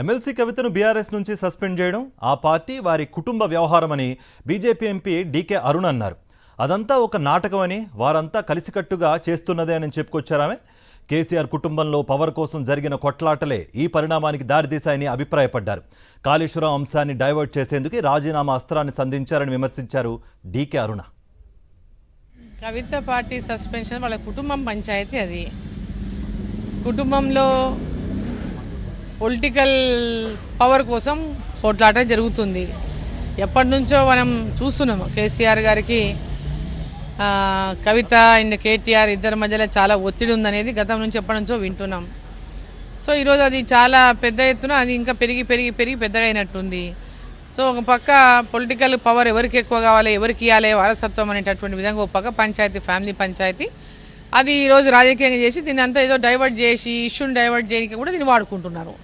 MLC కవితను BRS నుంచి suspend చేయడం ఆ పార్టీ వారి కుటుంబ వ్యవహారమని బీజేపీ ఎంపీ డీకే అరుణ్ అన్నారు. అదంతా ఒక నాటకమని, వారంతా కలిసికట్టుగా చేస్తున్నదే అని చెప్పుకొచ్చారామె. కేసీఆర్ కుటుంబంలో పవర్ కోసం జరిగిన కొట్లాటలే ఈ పరిణామానికి దారితీశాయని అభిప్రాయపడ్డారు. కాళేశ్వరం అంశాన్ని డైవర్ట్ చేసేందుకు రాజీనామా అస్త్రాన్ని సంధించారని విమర్శించారు డీకే అరుణ. కవిత పార్టీ సస్పెన్షన్ వాళ్ళ కుటుంబం పంచాయతీ. అది కుటుంబంలో పొలిటికల్ పవర్ కోసం పోట్లాట జరుగుతుంది. ఎప్పటి నుంచో మనం చూస్తున్నాము కేసీఆర్ గారికి కవిత అండ్ కేటీఆర్ ఇద్దరి మధ్యలో చాలా ఒత్తిడి ఉందనేది గతం నుంచి ఎప్పటి నుంచో వింటున్నాం. సో ఈరోజు అది చాలా పెద్ద ఎత్తున అది ఇంకా పెరిగి పెద్దగా అయినట్టుంది. సో ఒక పక్క పొలిటికల్ పవర్ ఎవరికి ఎక్కువ కావాలి, ఎవరికి ఇవ్వాలి వారసత్వం అనేటటువంటి విధంగా ఒక పక్క పంచాయతీ, ఫ్యామిలీ పంచాయతీ, అది ఈరోజు రాజకీయంగా చేసి దీన్ని అంతా ఏదో డైవర్ట్ చేసి ఇష్యూని డైవర్ట్ చేయడానికి కూడా దీన్ని వాడుకుంటున్నారు.